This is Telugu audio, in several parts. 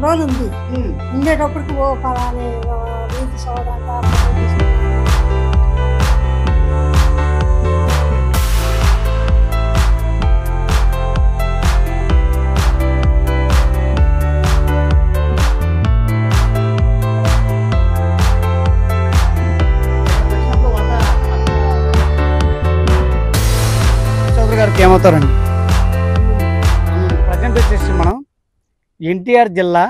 రోజులు ఉంది. ఉండేటప్పటికి ఓ పలాని రీతి సోదంట గారికి ఏమవుతారండి. ప్రజెంట్ వచ్చేసి మనం ఎన్టీఆర్ జిల్లా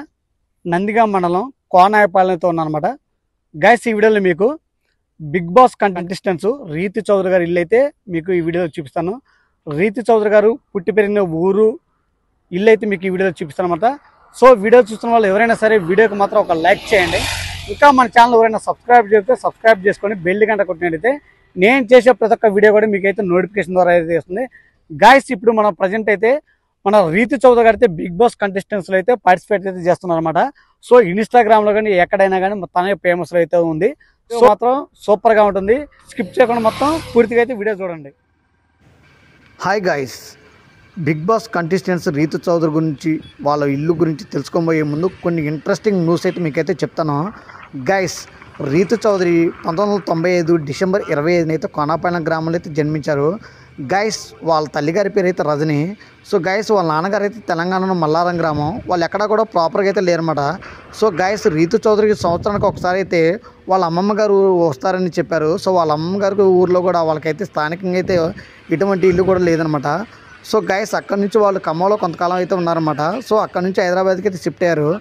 నందిగాం మండలం కోనాయపాలెంతో ఉన్నానమాట. గైస్ ఈ వీడియోలో మీకు big Boss contestants Reethi Chowdary గారి ఇల్లు అయితే మీకు ఈ వీడియోలో చూపిస్తాను. రీతి చౌదరి గారు పుట్టి పెరిగిన ఊరు ఇల్లు అయితే మీకు ఈ వీడియోలో చూపిస్తాను అనమాట. సో వీడియో చూస్తున్న వాళ్ళు ఎవరైనా సరే వీడియోకి మాత్రం ఒక లైక్ చేయండి. ఇంకా మన ఛానల్ ఎవరైనా సబ్స్క్రైబ్ చేస్తే సబ్స్క్రైబ్ చేసుకొని బెల్ గంట కొట్టినట్టయితే నేను చేసే ప్రతి ఒక్క వీడియో కూడా మీకైతే నోటిఫికేషన్ ద్వారా అయితే వస్తుంది. గాయస్ ఇప్పుడు మనం ప్రజెంట్ అయితే మన రీతి చౌదరి గారు అయితే బిగ్ బాస్ కంటెస్టెంట్స్లో అయితే పార్టిసిపేట్ అయితే చేస్తున్నారు అనమాట. సో ఇన్స్టాగ్రామ్లో కానీ ఎక్కడైనా కానీ తనే ఫేమస్లో అయితే ఉంది. సో మాత్రం సూపర్గా ఉంటుంది. స్కిప్ చేయకుండా మొత్తం పూర్తిగా అయితే వీడియో చూడండి. Hi guys, Bigg Boss contestants Reethi Chowdary గురించి వాళ్ళ ఇల్లు గురించి తెలుసుకోబోయే ముందు కొన్ని ఇంట్రెస్టింగ్ న్యూస్ అయితే మీకైతే చెప్తాను. గైస్ రీతి చౌదరి 1995 డిసెంబర్ 25 అయితే కోనాపాలెం గ్రామంలో అయితే జన్మించారు. గైస్ వాళ్ళ తల్లిగారి పేరు అయితే రజని. సో గైస్ వాళ్ళ నాన్నగారు అయితే తెలంగాణలో మల్లారం గ్రామం. వాళ్ళు ఎక్కడా కూడా ప్రాపర్గా అయితే లేరన్నమాట. సో గైస్ రీతి చౌదరికి సంవత్సరానికి ఒకసారి అయితే వాళ్ళ అమ్మమ్మ గారు వస్తారని చెప్పారు. సో వాళ్ళ అమ్మమ్మ గారికి ఊర్లో కూడా వాళ్ళకైతే స్థానికంగా అయితే ఎటువంటి ఇల్లు కూడా లేదనమాట. సో గైస్ అక్కడి నుంచి వాళ్ళు ఖమ్మంలో కొంతకాలం అయితే ఉన్నారన్నమాట. సో అక్కడి నుంచి హైదరాబాద్కి అయితే షిఫ్ట్ అయ్యారు.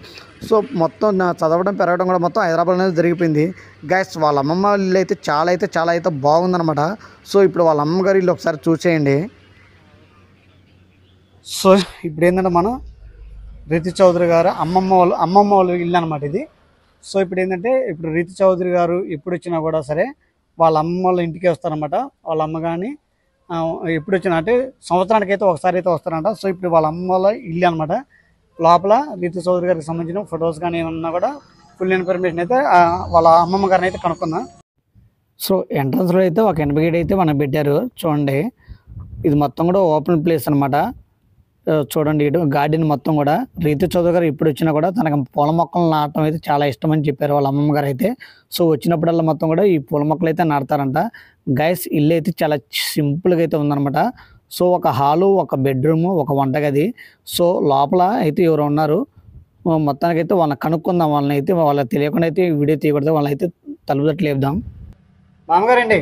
సో మొత్తం చదవడం పెరగడం కూడా మొత్తం హైదరాబాద్ అనేది జరిగిపోయింది. గైస్ వాళ్ళ అమ్మమ్మ ఇల్లు అయితే చాలా అయితే బాగుందన్నమాట. సో ఇప్పుడు వాళ్ళ అమ్మగారి ఇల్లు ఒకసారి చూసేయండి. సో ఇప్పుడు ఏంటంటే మనం రీతి చౌదరి గారు అమ్మమ్మ వాళ్ళ ఇల్లు అనమాట ఇది. సో ఇప్పుడు ఏంటంటే ఇప్పుడు రీతి చౌదరి గారు ఎప్పుడు వచ్చినా కూడా సరే వాళ్ళ అమ్మ వాళ్ళ ఇంటికి వస్తారనమాట. వాళ్ళ అమ్మ కానీ ఎప్పుడు వచ్చినా అంటే సంవత్సరానికి అయితే ఒకసారి అయితే వస్తారంట. సో ఇప్పుడు వాళ్ళ అమ్మ వాళ్ళ ఇల్లు అనమాట. లోపల రీతి చౌదరి గారికి సంబంధించిన ఫొటోస్ కానీ ఏమన్నా కూడా ఫుల్ ఇన్ఫర్మేషన్ అయితే వాళ్ళ అమ్మమ్మ గారిని అయితే కనుక్కుందాం. సో ఎంట్రన్స్లో అయితే ఒక ఎనభై గేట్ అయితే మనం పెట్టారు చూడండి. ఇది మొత్తం కూడా ఓపెన్ ప్లేస్ అనమాట. చూడండి ఇటు గార్డెన్ మొత్తం కూడా రీతి చౌదరి గారు ఎప్పుడు వచ్చినా కూడా తనకు పూల మొక్కలు నాటడం అయితే చాలా ఇష్టం అని చెప్పారు వాళ్ళ అమ్మమ్మ గారు అయితే. సో వచ్చినప్పుడల్లా మొత్తం కూడా ఈ పూల మొక్కలు అయితే నాటుతారంట. గైస్ ఇల్లు అయితే చాలా సింపుల్గా అయితే ఉందన్నమాట. సో ఒక హాలు, ఒక బెడ్రూము, ఒక వంటగది. సో లోపల అయితే ఎవరు ఉన్నారు మొత్తానికి అయితే వాళ్ళని కనుక్కుందాం. వాళ్ళని అయితే వాళ్ళకి తెలియకుండా అయితే వీడియో తీయకూడదు. వాళ్ళని అయితే తలుపు తట్లు లేపుదాం. మామగారండి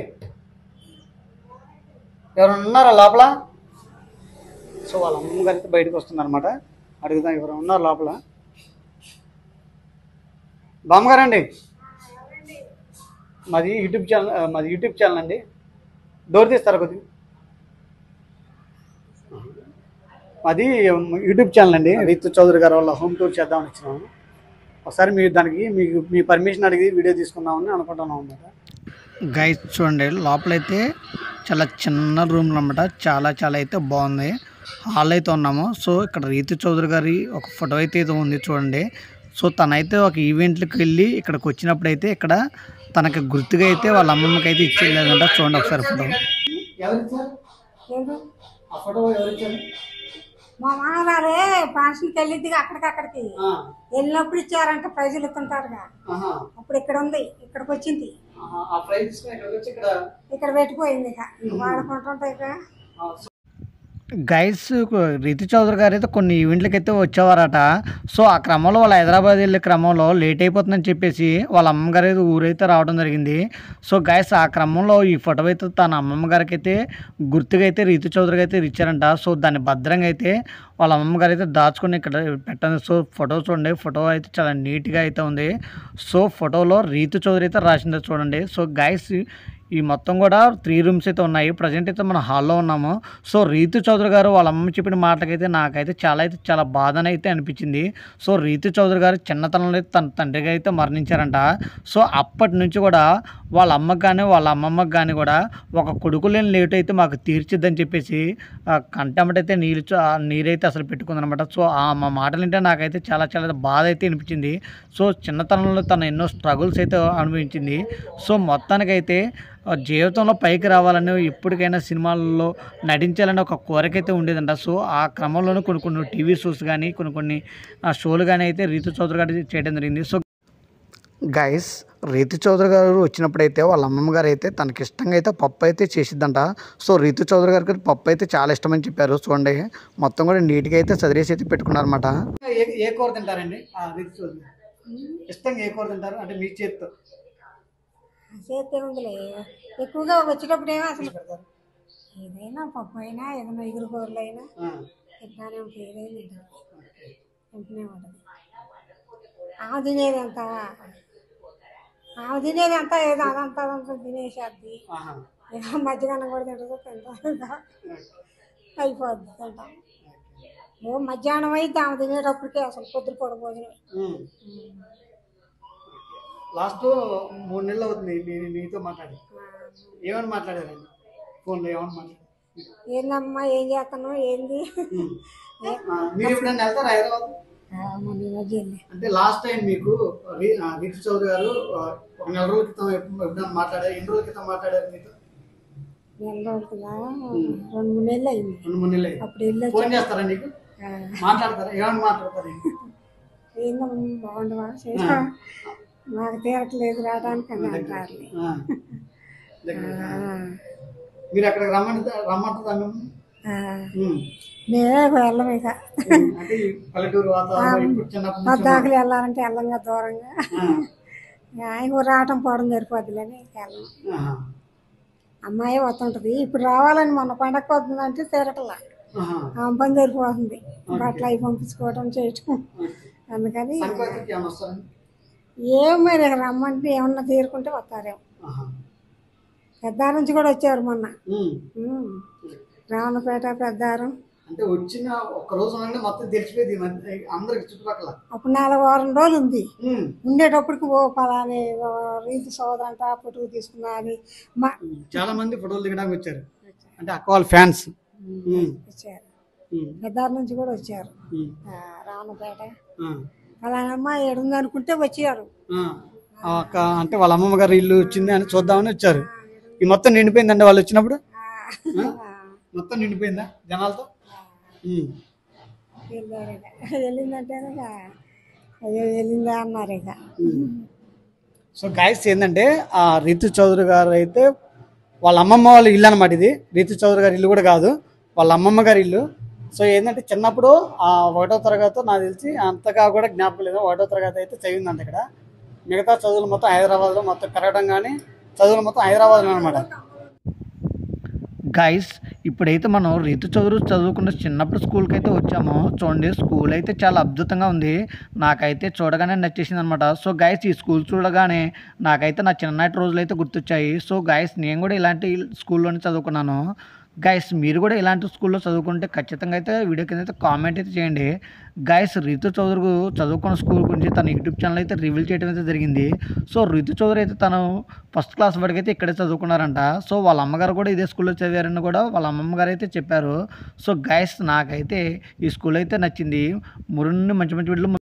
ఎవరు ఉన్నారా లోపల? సో వాళ్ళ అమ్మగారు అయితే బయటకు వస్తుందన్నమాట. అడుగుదాం ఎవరు ఉన్నారు లోపల. బామ్మగారండి మాది యూట్యూబ్ ఛానల్ అండి. డోర్ తీస్తారా కొద్దిగా? మాది యూట్యూబ్ ఛానల్ అండి. రీతి చౌదరి గారు వాళ్ళ హోమ్ టూర్ చేద్దామని వచ్చినాము. ఒకసారి మీరు దానికి మీ పర్మిషన్ అడిగి వీడియో తీసుకుందామని అనుకుంటున్నాం అన్నమాట. గైస్ చూడండి లోపలైతే చాలా చిన్న రూమ్లు అన్నమాట. చాలా అయితే బాగుంది. హాల్ అయితే ఉన్నాము. సో ఇక్కడ రీతి చౌదరి గారి ఒక ఫోటో అయితే ఉంది చూడండి. సో తనైతే ఒక ఈవెంట్లకు వెళ్ళి ఇక్కడికి వచ్చినప్పుడు అయితే ఇక్కడ తనకి గుర్తుగా అయితే వాళ్ళ అమ్మమ్మకి అయితే ఇచ్చేయలేదంట. చూడండి ఒకసారి ఫోటో. మా మామగారే ఫంక్షన్కి వెళ్ళిద్ది అక్కడికి వెళ్ళినప్పుడు ఇచ్చారంట. ప్రైజులు ఇస్తుంటారుగా. అప్పుడు ఇక్కడ ఉంది, ఇక్కడికి వచ్చింది, ఇక్కడ పెట్టిపోయింది. ఇక వాడుకుంటుంటాయి ఇక. గైస్ రీతి చౌదరి గారు అయితే కొన్ని ఈవెంట్లకి అయితే వచ్చేవారట. సో ఆ క్రమంలో వాళ్ళ హైదరాబాద్ వెళ్ళే క్రమంలో లేట్ అయిపోతుందని చెప్పేసి వాళ్ళ అమ్మగారు అయితే ఊరైతే రావడం జరిగింది. సో గైస్ ఆ క్రమంలో ఈ ఫోటో అయితే తన అమ్మమ్మ గారికి అయితే గుర్తుగా అయితే రీతి చౌదరికి అయితే ఇచ్చారంట. సో దాన్ని భద్రంగా అయితే వాళ్ళ అమ్మగారు అయితే దాచుకొని ఇక్కడ పెట్టండి. సో ఫోటో చూడండి. ఫోటో అయితే చాలా నీట్గా అయితే ఉంది. సో ఫోటోలో రీతి చౌదరి అయితే రాసిందో చూడండి. సో గైస్ ఈ మొత్తం కూడా 3 రూమ్స్ అయితే ఉన్నాయి. ప్రజెంట్ అయితే మనం హాల్లో ఉన్నాము. సో రీతి చౌదరి గారు వాళ్ళ అమ్మ చెప్పిన మాటకైతే నాకైతే చాలా బాధనైతే అనిపించింది. సో రీతి చౌదరి గారు చిన్నతనంలో తన తండ్రిగా అయితే మరణించారంట. సో అప్పటి నుంచి కూడా వాళ్ళ అమ్మకి కానీ వాళ్ళ అమ్మమ్మకి కానీ కూడా ఒక కొడుకు లేని లేటు అయితే మాకు తీర్చిద్దని చెప్పేసి కంటెంబటైతే నీరైతే అసలు పెట్టుకుందనమాట. సో మా మాటలు వింటే నాకైతే చాలా బాధ అయితే అనిపించింది. సో చిన్నతనంలో తను ఎన్నో స్ట్రగుల్స్ అయితే అనుభవించింది. సో మొత్తానికైతే జీవితంలో పైకి రావాలని ఎప్పటికైనా సినిమాల్లో నటించాలని ఒక కోరిక అయితే ఉండేదంట. సో ఆ క్రమంలోనే కొన్ని కొన్ని టీవీ షోస్ కానీ కొన్ని షోలు కానీ అయితే రీతు చౌదరి గారు చేయడం జరిగింది. సో గైస్, రీతు చౌదరి గారు వచ్చినప్పుడైతే వాళ్ళ అమ్మమ్మ గారు అయితే తనకి ఇష్టంగా అయితే పప్పు అయితే చేసిద్దంట. సో రీతు చౌదరి గారికి పప్పు అయితే చాలా ఇష్టమని చెప్పారు. చూడండి, మొత్తం కూడా నీట్గా అయితే చదివేసి అయితే పెట్టుకున్నారన్నమాట. ఏ కూర తింటారండి రీతు చౌదరి ఇష్టంగా? ఏ కూర తింటారు అంటే మీ చేతితో? చేస్తే ఉందిలే, ఎక్కువగా వచ్చేటప్పుడు ఏమో అసలు ఏదైనా పప్పు అయినా ఏదైనా ఎగురు కూరలు అయినా తింటానే ఉంటుంది. ఏదైనా తింటూనే ఉంటుంది. ఆమె తినేది అంతా ఏదో అదంతా తినేసేద్ది. ఏదో మధ్యాహ్నం కూడా తింటా అయిపోద్ది తింటాం. ఓ మధ్యాహ్నం అయితే ఆమె తినేటప్పటికే అసలు పొద్దున పూట భోజనం. లాస్ట్ 3 నెలలు అవుతుంది మీతో మాట్లాడి. ఏమని మాట్లాడారండి ఫోన్లో? ఏమని మాట్లాడారు? ఏందమ్మా ఏం చేస్తాను ఏంది? మీరు ఎప్పుడైనా వెళ్తారా హైదరాబాద్? అంటే లాస్ట్ టైం మీకు రీతు చౌదరి గారు 1 నెల రోజుల క్రితం ఎప్పుడైనా మాట్లాడారు? ఎన్ని రోజుల క్రితం మాట్లాడారు మీతో? 2 3 నెలలు అయింది. 2 3 నెలలు అయింది. అప్పుడు వెళ్ళి ఫోన్ చేస్తారా నీకు? మాట్లాడతారా? ఏమని మాట్లాడతారు? ఏందమ్మా బాగుండవా మాకు తీరట్లేదు రావడానికి అని అంటారు. మీరు అక్కడికి రమ్మంటుందా మేము? మేమే వెళ్ళం ఇక. పల్లెటూరు పద్దాకులు వెళ్ళాలంటే వెళ్ళంగా దూరంగా ఆయన రావటం పోవడం సరిపోద్దులని వెళ్ళం. అమ్మాయి వస్తుంటది. ఇప్పుడు రావాలని మొన్న పండగ పోతుందంటే తీరటలా ఆమె పని సరిపోతుంది. బట్టలు అవి పంపించుకోవడం చేయటం. అందుకని ఏం మరి రమ్మంటే ఏమన్నా తీరుకుంటే వస్తారేమో. పెద్దారం నుంచి కూడా వచ్చారు మొన్న. రావణపేట పెద్దారం అంటే వచ్చిన ఒక్క రోజు మొత్తం తెలిసిపోయింది అందరికి చుట్టుపక్కల. అప్పుడు 4 వారం రోజులు ఉంది. ఉండేటప్పటికి ఓ పలాని రీతి సోదరు అంట ఫోటో తీసుకున్నది. చాలా మంది ఫోటోలు దిగడానికి వచ్చారు. అంటే అక్క వాళ్ళ ఫ్యాన్స్ వచ్చారు. పెద్దారం నుంచి కూడా వచ్చారు. రావణపేట పలానమ్మ ఏడుంది అనుకుంటే వచ్చారు. అంటే వాళ్ళ అమ్మమ్మ గారు ఇల్లు వచ్చింది అని చూద్దామని వచ్చారు. ఈ మొత్తం నిండిపోయిందండి వాళ్ళు వచ్చినప్పుడు? మొత్తం నిండిపోయిందా జనాలతో? వెళ్ళిందంటే అయ్యో వెళ్ళిందా అన్నారు ఇక. సో గాయస్, ఏంటంటే ఆ రీతు చౌదరి గారు అయితే వాళ్ళ అమ్మమ్మ వాళ్ళ ఇల్లు అనమాట. ఇది రీతు చౌదరి గారి ఇల్లు కూడా కాదు, వాళ్ళ అమ్మమ్మ గారి ఇల్లు. సో ఏంటంటే చిన్నప్పుడు 1వ తరగతి నాకు తెలిసి అంతగా కూడా జ్ఞాపకం లేదు. 1వ తరగతి అయితే చదివిందంట ఇక్కడ. మిగతా చదువులు మొత్తం హైదరాబాద్లో మొత్తం పెరగడం కానీ చదువులు మొత్తం హైదరాబాద్లో అనమాట. గైస్, ఇప్పుడైతే మనం రీతు చౌదరి చదువుకున్న చిన్నప్పుడు స్కూల్కి అయితే వచ్చాము. చూడండి, స్కూల్ అయితే చాలా అద్భుతంగా ఉంది. నాకైతే చూడగానే నచ్చేసింది అనమాట. సో గైస్, ఈ స్కూల్ చూడగానే నాకైతే నా చిన్ననాటి రోజులు అయితే గుర్తొచ్చాయి. సో గైస్, నేను కూడా ఇలాంటి స్కూల్లోనే చదువుకున్నాను. గైస్, మీరు కూడా ఇలాంటి స్కూల్లో చదువుకుంటే ఖచ్చితంగా అయితే వీడియో కింద అయితే కామెంట్ అయితే చేయండి. గైస్, రీతు చౌదరి చదువుకున్న స్కూల్ గురించి తన యూట్యూబ్ ఛానల్ అయితే రివీల్ చేయడం అయితే జరిగింది. సో రీతు చౌదరి అయితే తను 1st క్లాస్ వరకు అయితే ఇక్కడే చదువుకున్నారంట. సో వాళ్ళ అమ్మగారు కూడా ఇదే స్కూల్లో చదివారని కూడా వాళ్ళ అమ్మమ్మ గారు అయితే చెప్పారు. సో గైస్, నాకైతే ఈ స్కూల్ అయితే నచ్చింది. మురున్ని మంచి మంచి వీడియోలు